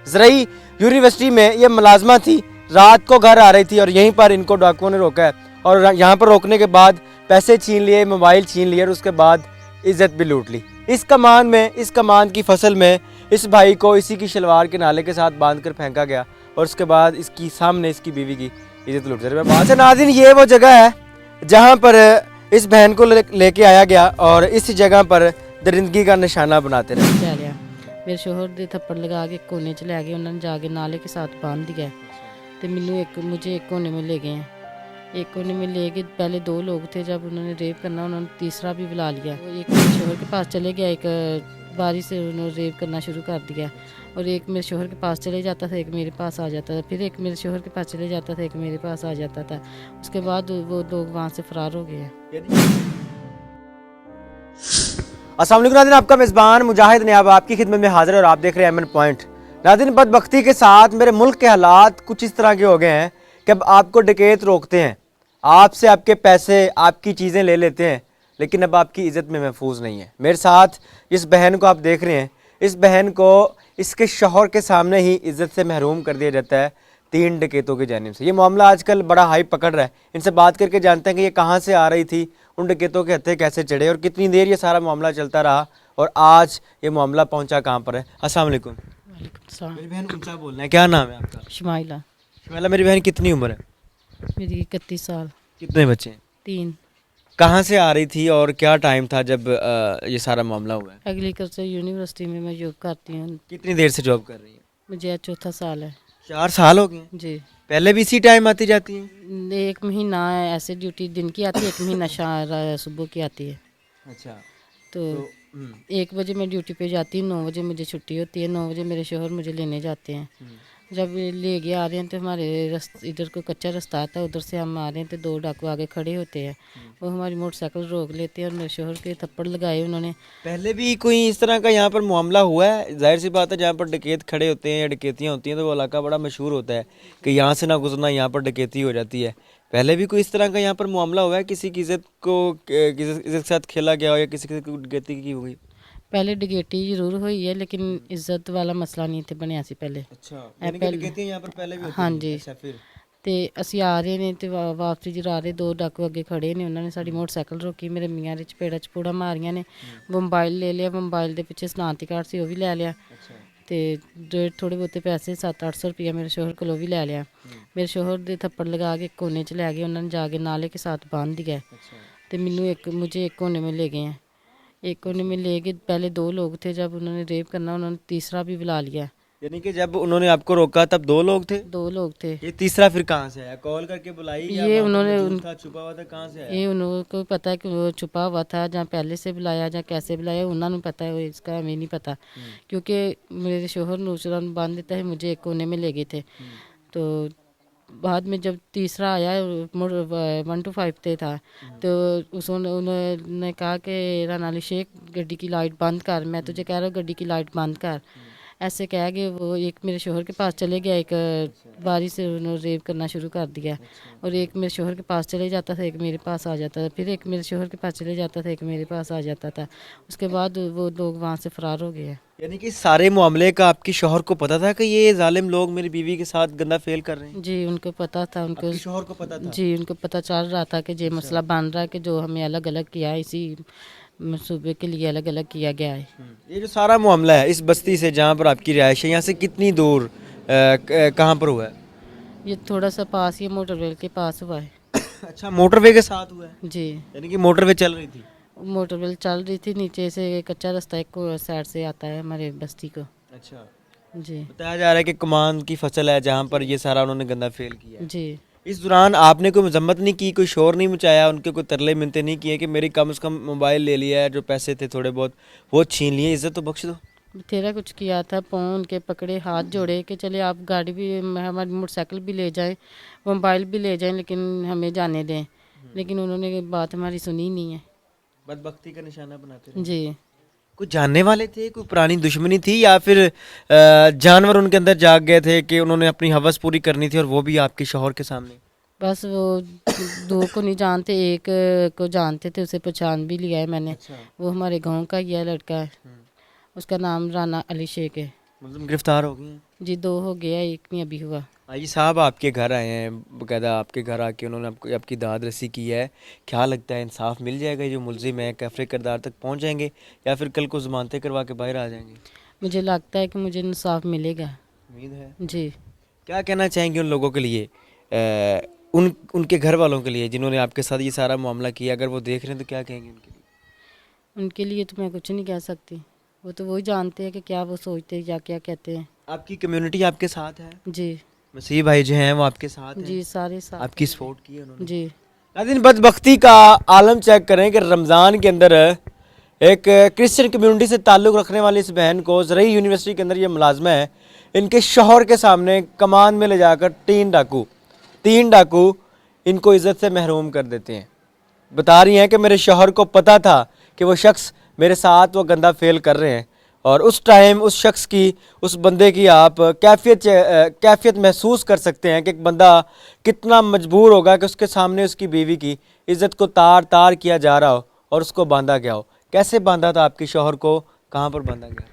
ज़रई university में ये मुलाजमा थी, रात को घर आ रही थी और यहीं पर इनको डाकुओं ने रोका है और यहाँ पर रोकने के बाद पैसे छीन लिए, मोबाइल छीन लिए और उसके बाद इज्जत भी लूट ली। इस कमान की फसल में इस भाई को इसी की शलवार के नाले के साथ बांध कर फेंका गया और उसके बाद इसकी सामने इसकी बीवी की इज्जत लूट दी। वहाँ से नाज़रीन ये वो जगह है जहाँ पर इस बहन को लेके आया गया और इस जगह पर दरिंदगी का निशाना बनाते रहे। ਲੈ ਲਿਆ ਮੇਰੇ ਸ਼ੋਹਰ ਦੇ ਥੱਪੜ ਲਗਾ ਕੇ ਕੋਨੇ 'ਚ ਲੈ ਗਏ ਉਹਨਾਂ ਨੇ ਜਾ ਕੇ ਨਾਲੇ के साथ बांध दिया तो मुझे एक कोने में ले गए हैं। एक कोने में ले गए, पहले 2 लोग थे, जब उन्होंने रेप करना उन्होंने तीसरा भी बुला लिया। एक मेरे शोहर के पास चले गया, एक बारी से उन्होंने रेप करना शुरू कर दिया और एक मेरे शोहर के पास चले जाता था, एक मेरे पास आ जाता था, फिर एक मेरे शोहर के पास चले जाता था, एक मेरे पास आ जाता था। उसके बाद वो लोग वहाँ से फरार हो गए हैं। अस्सलाम वालेकुम नाज़रीन, आपका मेज़बान मुजाहिद नयाब आपकी खिदमत में हाजिर है और आप देख रहे हैं एमएन पॉइंट। नाज़रीन, बदबख्ती के साथ मेरे मुल्क के हालात कुछ इस तरह के हो गए हैं कि अब आपको डकैत रोकते हैं, आपसे आपके पैसे, आपकी चीज़ें ले लेते हैं, लेकिन अब आपकी इज़्ज़त में महफूज नहीं है। मेरे साथ जिस बहन को आप देख रहे हैं, इस बहन को इसके शौहर के सामने ही इज़्ज़त से महरूम कर दिया जाता है 3 डकैतों की जानिब से। ये मामला आजकल बड़ा हाई पकड़ रहा है। इनसे बात करके जानते हैं कि ये कहाँ से आ रही थी, उन डकैतों के हत्थे कैसे चढ़े और कितनी देर ये सारा मामला चलता रहा और आज ये मामला पहुँचा कहाँ पर है। अस्सलाम वालेकुम। वालेकुम सलाम। मेरी बहन ऊंचा बोलना है, क्या नाम है आपका? शमाइला। शमाइला, मेरी बहन कितनी उम्र है? मेरी 31 साल। कितने बच्चे हैं? 3। कहाँ से आ रही थी और क्या टाइम था जब ये सारा मामला हुआ है? एग्रीकल्चर यूनिवर्सिटी में मैं जॉब करती हूँ। कितनी देर से जॉब कर रही है? मुझे आज 4था साल है। 4 साल हो गए हैं? जी। पहले भी इसी टाइम आती जाती हैं? 1 महीना ऐसे ड्यूटी दिन की आती है, 1 महीना सुबह की आती है। अच्छा। तो 1 बजे मैं ड्यूटी पे जाती हूँ, 9 बजे मुझे छुट्टी होती है, 9 बजे मेरे शोहर मुझे लेने जाते हैं। जब ले के आ रहे हैं तो हमारे इधर को कच्चा रास्ता आता है, उधर से हम आ रहे हैं तो 2 डाकू आगे खड़े होते हैं। वो हमारी मोटरसाइकिल रोक लेते हैं और मेरे शोहर के थप्पड़ लगाए उन्होंने। पहले भी कोई इस तरह का यहाँ पर मामला हुआ है? जाहिर सी बात है, जहाँ पर डकैत खड़े होते हैं या डकैतियाँ होती हैं तो वो इलाका बड़ा मशहूर होता है कि यहाँ से ना गुजरना, यहाँ पर डकैती हो जाती है। पहले भी कोई इस तरह का यहाँ पर मामला हुआ है, किसी की इज्जत के साथ खेला गया हो या किसी की डकैती की हुई? पहले डकैती जरूर हुई है लेकिन इज्जत वाला मसला नहीं थे बनया सी पहले। अच्छा, यानी कि डकैतियाँ यहाँ पर पहले भी होती हाँ थी? जी। अच्छा, फिर ਤੇ ਅਸੀਂ ਆ ਰਹੇ ਨੇ ਤੇ ਵਾਪਸੀ ਜਰਾ ਆ ਰਹੇ 2 ਡਾਕੂ ਅੱਗੇ ਖੜੇ ਨੇ, ਉਹਨਾਂ ਨੇ ਸਾਡੀ ਮੋਟਰਸਾਈਕਲ ਰੋਕੀ, ਮੇਰੇ ਮੀਆਂ ਦੇ ਚਪੇੜਾ ਚਪੂੜਾ ਮਾਰੀਆਂ ਨੇ, ਮੋਬਾਈਲ ਲੈ ਲਿਆ, ਮੋਬਾਈਲ ਦੇ ਪਿੱਛੇ ਸਨਾਤੀ ਕਾਰਡ ਸੀ ਉਹ ਵੀ ਲੈ ਲਿਆ अच्छा। ਤੇ ਥੋੜੇ ਬਹੁਤੇ ਪੈਸੇ 700-800 ਰੁਪਇਆ ਮੇਰੇ ਸ਼ੋਹਰ ਕੋਲੋਂ ਵੀ ਲੈ ਲਿਆ। ਮੇਰੇ ਸ਼ੋਹਰ ਦੇ ਥੱਪੜ ਲਗਾ ਕੇ ਕੋਨੇ 'ਚ ਲੈ ਗਏ, ਉਹਨਾਂ ਨੇ ਜਾ ਕੇ ਨਾਲੇ के साथ बांध दिया तो मुझे एक कोने में ले गए हैं। एक कोने में ले गए, पहले 2 लोग थे, जब उन्होंने रेप करना उन्होंने तीसरा भी बुला लिया। यानी कि जब उन्होंने आपको रोका तब 2 लोग थे? 2 लोग थे। ये तीसरा फिर कहाँ से आया? कॉल करके बुलाई या ये वहाँ पर उन्होंने मौजूद था, छुपा हुआ था, कहाँ से आया? ये उनको पता है कि वो छुपा हुआ था, जहाँ पहले से बुलाया जहाँ कैसे बुलाया उन्होंने पता है, इसका हमें नहीं पता। क्योंकि मेरे शोहर नूसरा बांध देता है, मुझे एक कोने में ले गए थे। तो बाद में जब तीसरा आया 1 to 5 पे था तो उन्होंने कहा कि रानाली शेख गड्डी की लाइट बंद कर, मैं तुझे कह रहा हूँ गड्डी की लाइट बंद कर, ऐसे कह के वो एक मेरे शोहर के पास चले गया, एक बारी से उन्होंने रेप करना शुरू कर दिया और एक मेरे शोहर के पास चले जाता था, एक मेरे पास आ जाता था, फिर एक मेरे शोहर के पास चले जाता था, एक मेरे पास आ जाता था। उसके बाद वो लोग वहाँ से फरार हो गए हैं। यानी कि सारे मामले का आपकी शौहर को पता था कि ये जालिम लोग मेरी बीवी के साथ गंदा फेल कर रहे हैं? जी उनको पता था, उनको आपके शौहर को पता था? जी उनको पता चल रहा था कि ये मसला बन रहा है कि जो हमें अलग अलग किया है, इसी सूबे के लिए अलग अलग किया गया है। ये जो सारा मामला है इस बस्ती से जहाँ पर आपकी रिहाइश है, यहाँ से कितनी दूर कहाँ पर हुआ है? ये थोड़ा सा पास ही मोटरवे के पास हुआ है। अच्छा, मोटरवे के साथ हुआ है? जी यानी कि मोटरवे चल रही थी? मोटरवेल चल रही थी, नीचे से कच्चा रास्ता एक साइड से आता है हमारे बस्ती को। अच्छा। जी बताया जा रहा है कि कमान की फसल है जहाँ पर ये सारा उन्होंने गंदा फेल किया है। जी। इस दौरान आपने कोई मजम्मत नहीं की, कोई शोर नहीं मचाया, उनके कोई तरले मिनते नहीं किए कि मेरी कम से कम मोबाइल ले लिया है, जो पैसे थे थोड़े बहुत वो छीन लिए, इज्जत तो बख्श दो? बथेरा कुछ किया था, पाँव उनके पकड़े, हाथ जोड़े कि चले आप गाड़ी भी हमारी मोटरसाइकिल भी ले जाएं, मोबाइल भी ले जाएं, लेकिन हमें जाने दें, लेकिन उन्होंने बात हमारी सुनी नहीं है। बदबख्ती का निशाना बनाते रहे। जी कुछ जानने वाले थे, कोई पुरानी दुश्मनी थी या फिर जानवर उनके अंदर जाग गए थे कि उन्होंने अपनी हवस पूरी करनी थी और वो भी आपके शौहर के सामने? बस वो 2 को नहीं जानते, एक को जानते थे, उसे पहचान भी लिया है मैंने। अच्छा। वो हमारे गांव का ही है, लड़का है, उसका नाम राना अली शेख है। मुलजिम गिरफ्तार हो गए हैं? जी 2 हो गया, एक नहीं अभी हुआ। आइए साहब आपके घर आए हैं, बकायदा आपके घर आके उन्होंने आपको आपकी दाद रसी की है। क्या लगता है इंसाफ मिल जाएगा? जो मुलजिम है कैफरे किरदार तक पहुंच जाएंगे या फिर कल को जमानतें करवा के बाहर आ जाएंगे? मुझे लगता है कि मुझे इंसाफ मिलेगा। उम्मीद है। जी। क्या कहना चाहेंगे उन लोगों के लिए, उनके घर वालों के लिए जिन्होंने आपके साथ ये सारा मामला किया? अगर वो देख रहे हैं तो क्या कहेंगे उनके लिए? उनके लिए तो मैं कुछ नहीं कह सकती, वो तो वही जानते हैं कि क्या वो सोचते हैं या क्या कहते हैं। आपकी कम्युनिटी आपके साथ है? जी। मसीह भाई जो हैं वो आपके साथ हैं? जी सारे साथ आपकी हैं। सपोर्ट की है उन्होंने? जी। नाज़रीन बदबख्ती का आलम चेक करें कि रमज़ान के अंदर एक क्रिश्चियन कम्युनिटी से ताल्लुक़ रखने वाली इस बहन को ज़रई यूनिवर्सिटी के अंदर ये मुलाजमा है, इनके शौहर के सामने कमान में ले जाकर तीन डाकू इनको इज़्ज़त से महरूम कर देते हैं। बता रही हैं कि मेरे शौहर को पता था कि वो शख्स मेरे साथ वो गंदा फेल कर रहे हैं, और उस टाइम उस शख्स की, उस बंदे की आप कैफियत महसूस कर सकते हैं कि एक बंदा कितना मजबूर होगा कि उसके सामने उसकी बीवी की इज़्ज़त को तार तार किया जा रहा हो और उसको बांधा गया हो। कैसे बांधा था आपके शौहर को? कहाँ पर बांधा गया?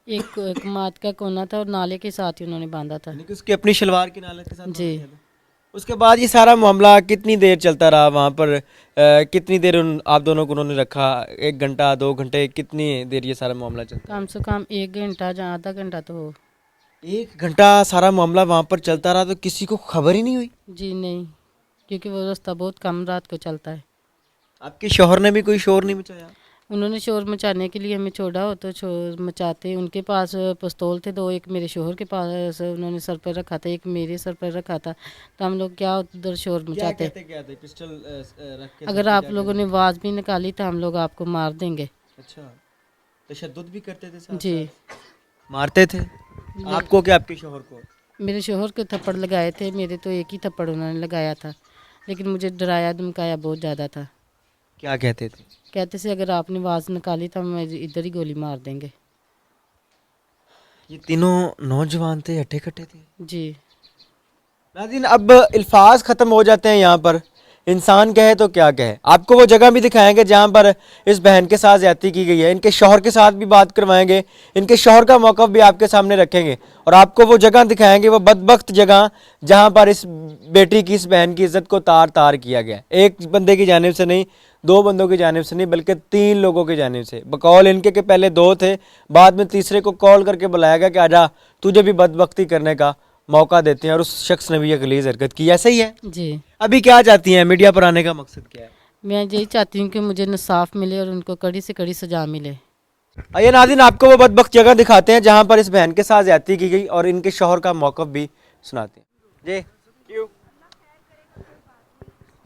एक कमाद का कोना था और नाले के साथ ही उन्होंने बांधा था। यानी कि उसकी अपनी शलवार की नाले के साथ बांधा जी। गया था। उसके बाद ये सारा मामला कितनी देर चलता रहा वहाँ पर? कितनी देर आप दोनों को उन्होंने रखा? 1 घंटा 2 घंटे? कितनी देर ये सारा मामला चलता? कम से कम 1 घंटा या आधा घंटा तो हो। 1 घंटा सारा मामला वहाँ पर चलता रहा तो किसी को खबर ही नहीं हुई? जी नहीं, क्योंकि वो रास्ता बहुत कम रात को चलता है। आपके शौहर ने भी कोई शोर नहीं मचाया? उन्होंने शोर मचाने के लिए हमें छोड़ा हो तो शोर मचाते। उनके पास पिस्तौल थे 2, एक मेरे शोहर के पास उन्होंने सर पर रखा था, एक मेरे सर पर रखा था। तो हम लोग क्या उधर शोर मचाते। क्या थे? पिस्टल रख के अगर आप लोगों ने आवाज़ भी निकाली तो हम लोग आपको मार देंगे। अच्छा, तशद्दुद भी करते थे साथ जी। साथ? मारते थे आपको कि आपके शौहर को? मेरे शोहर के थप्पड़ लगाए थे, मेरे तो एक ही थप्पड़ उन्होंने लगाया था, लेकिन मुझे डराया धमकाया बहुत ज़्यादा था। क्या कहते थे? कहते से अगर आपने आवाज़ निकाली तो हम इधर ही गोली मार देंगे। ये तीनों नौजवान थे, हट्टे कट्टे थे? जी। नाज़रीन अब अल्फाज ख़त्म हो जाते हैं यहाँ पर, इंसान कहे तो क्या कहे। आपको वो जगह भी दिखाएंगे जहाँ पर इस बहन के साथ ज़्यादती की गई है, इनके शौहर के साथ भी बात करवाएंगे, इनके शौहर का मौक़िफ़ भी आपके सामने रखेंगे, और आपको वो जगह दिखाएंगे, वो बदबख्त जगह जहाँ पर इस बेटी की, इस बहन की इज़्ज़त को तार तार किया गया। एक बंदे की जानिब से नहीं, 2 बंदों की जानिब से नहीं, बल्कि 3 लोगों की जानिब से। बकौल इनके के पहले 2 थे, बाद में तीसरे को कॉल करके बुलाया गया कि आजा तुझे भी बदबख्ती करने का मौका देते हैं, और उस शख्स ने भी ये गलीज़ हरकत की। ऐसा ही है। जी। अभी क्या चाहती हैं? मीडिया पर आने का मकसद क्या है? मैं यही चाहती हूँ कि मुझे इंसाफ मिले और उनको कड़ी से कड़ी सज़ा मिले। आइए नाज़रीन आपको वो बदबख्त जगह दिखाते हैं जहाँ पर इस बहन के साथ ज़्यादती की गई, और इनके शौहर का मौक़िफ़ भी सुनाते हैं। जी क्यों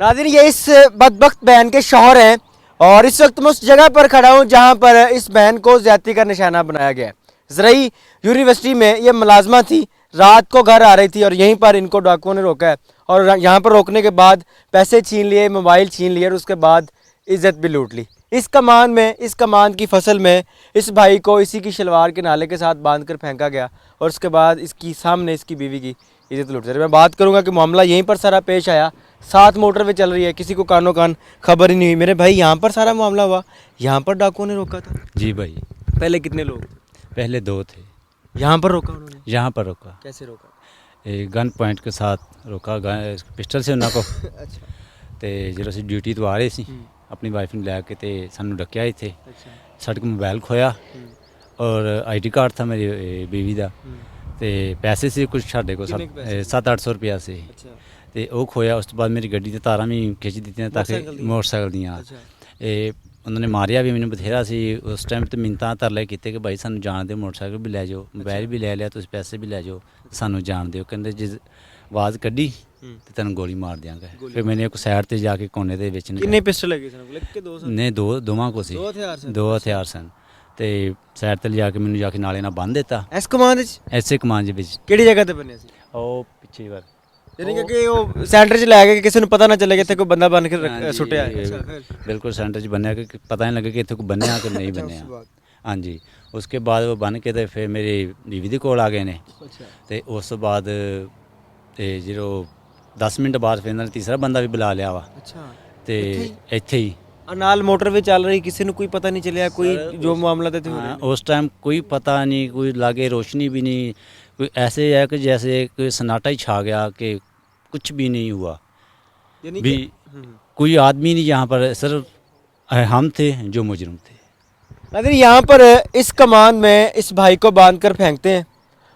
नाज़रीन, ये इस बदबख्त बहन के शौहर हैं, और इस वक्त मैं उस जगह पर खड़ा हूँ जहाँ पर इस बहन को ज़्यादती का निशाना बनाया गया है। ज़रई यूनिवर्सिटी में ये मुलाजमा थी, रात को घर आ रही थी, और यहीं पर इनको डाकुओं ने रोका है, और यहाँ पर रोकने के बाद पैसे छीन लिए, मोबाइल छीन लिए, और उसके बाद इज़्ज़त भी लूट ली। इस कमान की फसल में इस भाई को इसी की शलवार के नाले के साथ बांध कर फेंका गया, और उसके बाद इसकी सामने इसकी बीवी की इज़्ज़त लूट रही। मैं बात करूँगा कि मामला यहीं पर सारा पेश आया, 7 मोटरवे चल रही है, किसी को कानों कान खबर ही नहीं हुई। मेरे भाई यहाँ पर सारा मामला हुआ, यहाँ पर डाकुओं ने रोका था? जी भाई, पहले कितने लोग थे? पहले 2 थे। यहाँ पर रोका उन्होंने? यहाँ पर रोका, कैसे रोका? गन पॉइंट के साथ रोका, पिस्टल से ਉਹਨਾਂ ਕੋ अच्छा ਤੇ ਜਦੋਂ ਅਸੀਂ ਡਿਊਟੀ ਤੋਂ ਆ ਰਹੇ ਸੀ ਆਪਣੀ ਵਾਈਫ ਨੂੰ ਲੈ ਕੇ ਤੇ ਸਾਨੂੰ ਡੱਕਿਆ ਇੱਥੇ। अच्छा ਸਾਡੇ ਕੋਲ ਮੋਬਾਈਲ ਖੋਇਆ ਔਰ ਆਈਡੀ ਕਾਰਡ था मेरी बीवी ਦਾ ਤੇ ਪੈਸੇ ਸੀ ਕੁਝ ਸਾਡੇ ਕੋਲ ਕਿੰਨੇ ਕੁ ਪੈਸੇ? 700-800 ਰੁਪਇਆ ਸੀ अच्छा ਤੇ ਉਹ ਖੋਇਆ। ਉਸ ਤੋਂ ਬਾਅਦ ਮੇਰੀ ਗੱਡੀ ਤੇ ਤਾਰਾਂ ਵੀ ਖਿੱਚ ਦਿੱਤੀਆਂ ਤਾਂ ਕਿ ਮੋਟਰਸਾਈਕਲ ਦੀਆਂ? ਮੋਟਰਸਾਈਕਲ ਦੀਆਂ। अच्छा ਇਹ ਉਹਨਾਂ ਨੇ ਮਾਰਿਆ ਵੀ ਮੈਨੂੰ ਬਥੇਰਾ ਸੀ ਉਸ ਟਾਈਮ ਤੇ ਮਿੰਨਤਾਂ ਤਰਲੇ ਕੀਤੇ ਕਿ ਭਾਈ ਸਾਨੂੰ ਜਾਣ ਦਿਓ, ਮੋਟਰਸਾਈਕਲ ਵੀ ਲੈ ਜਾਓ, ਮੋਬਾਈਲ ਵੀ ਲੈ ਲਿਆ ਤੁਸੀਂ, ਪੈਸੇ ਵੀ ਲੈ ਜਾਓ, ਸਾਨੂੰ ਜਾਣ ਦਿਓ। ਕਹਿੰਦੇ ਜੇ ਆਵਾਜ਼ ਕੱਢੀ ਤੇ ਤੈਨੂੰ ਗੋਲੀ ਮਾਰ ਦਿਆਂਗੇ। ਫਿਰ ਮੈਨੇ ਇੱਕ ਸਾਈਡ ਤੇ ਜਾ ਕੇ ਕੋਨੇ ਦੇ ਵਿੱਚ कितने पिस्टल लगे थे? बोले कि 2 ਨੇ ਦੋਵਾਂ ਕੋ ਸੀ, दो हथियार से? 2 ਹਥਿਆਰ ਸਨ ਤੇ ਸਾਈਡ ਤੇ ਲਿਜਾ ਕੇ ਮੈਨੂੰ ਜਾ ਕੇ ਨਾਲੇ ਨਾਲ ਬੰਨ੍ਹ ਦਿੱਤਾ। ਐਸ ਕਮਾਂਡ ਵਿੱਚ ਐਸੇ ਕਮਾਨ ਦੇ ਵਿੱਚ ਕਿਹੜੀ ਜਗ੍ਹਾ ਤੇ ਬੰਨਿਆ ਸੀ? ਉਹ ਪਿੱਛੇ ਵਾਰ ਯਾਨੀ ਕਿ ਉਹ ਸੈਂਟਰ 'ਚ ਲੈ ਕੇ ਕਿਸੇ ਨੂੰ ਪਤਾ ਨਾ ਚੱਲੇ ਕਿ ਇੱਥੇ ਕੋਈ ਬੰਦਾ ਬੰਨ ਕੇ ਸੁੱਟਿਆ ਹੈ। ਅੱਛਾ ਫਿਰ ਬਿਲਕੁਲ ਸੈਂਟਰ 'ਚ ਬੰਨਿਆ ਕਿ ਪਤਾ ਨਹੀਂ ਲੱਗਾ ਕਿ ਇੱਥੇ ਕੋਈ ਬੰਨਿਆ ਕਿ ਨਹੀਂ ਬੰਨਿਆ। ਹਾਂਜੀ, ਉਸਕੇ ਬਾਅਦ ਉਹ ਬੰਨ੍ਹ ਕੇ ਤੇ ਫਿਰ ਮੇਰੀ ਬੀਵੀ ਦੇ ਕੋਲ ਆ ਗਏ ਨੇ ਅੱਛਾ ਤੇ ਉਸ ਤੋਂ ਬਾਅਦ ਤੇ ਜਦੋਂ 10 ਮਿੰਟ ਬਾਅਦ ਫਿਰ ਇਹਨਾਂ ਨੇ ਤੀਸਰਾ ਬੰਦਾ ਵੀ ਬੁਲਾ ਲਿਆ ਵਾ ਅੱਛਾ ਤੇ ਇੱਥੇ ਹੀ नाल मोटर भी चल रही, किसी ने कोई पता नहीं चलिया कोई जो मामला थे हो हाँ, उस टाइम कोई पता नहीं, कोई लागे रोशनी भी नहीं, कोई ऐसे है कि जैसे कोई सन्नाटा ही छा गया कि कुछ भी नहीं हुआ यानी भी। कोई आदमी नहीं यहाँ पर, सिर्फ हम थे जो मुजरिम थे। नाज़रीन यहाँ पर इस कमान में इस भाई को बांध कर फेंकते हैं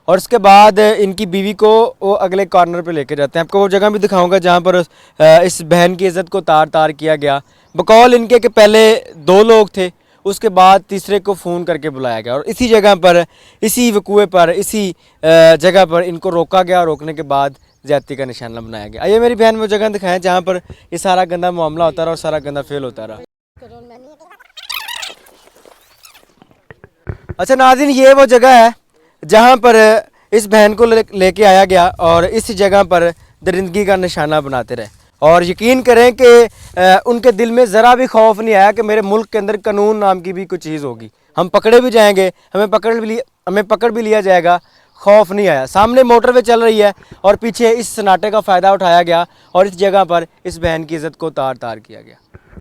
और उसके बाद इनकी बीवी को वो अगले कॉर्नर पे लेके जाते हैं। आपको वो जगह भी दिखाऊंगा जहाँ पर इस बहन की इज़्ज़त को तार तार किया गया। बकौल इनके कि पहले 2 लोग थे, उसके बाद तीसरे को फ़ोन करके बुलाया गया और इसी जगह पर, इसी वकूए पर, इसी जगह पर इनको रोका गया। रोकने के बाद ज़्यादती का निशाना बनाया गया। आइए मेरी बहन वो जगह दिखाएं जहाँ पर ये सारा गंदा मामला होता रहा और सारा गंदा फेल होता रहा। अच्छा नाज़रीन, ये वो जगह है जहाँ पर इस बहन को लेके आया गया और इस जगह पर दरिंदगी का निशाना बनाते रहे। और यकीन करें कि उनके दिल में ज़रा भी खौफ नहीं आया कि मेरे मुल्क के अंदर कानून नाम की भी कोई चीज़ होगी, हम पकड़े भी जाएंगे, हमें पकड़ भी लिया जाएगा। खौफ नहीं आया। सामने मोटरवे चल रही है और पीछे इस सन्नाटे का फ़ायदा उठाया गया और इस जगह पर इस बहन की इज़्ज़त को तार तार किया गया।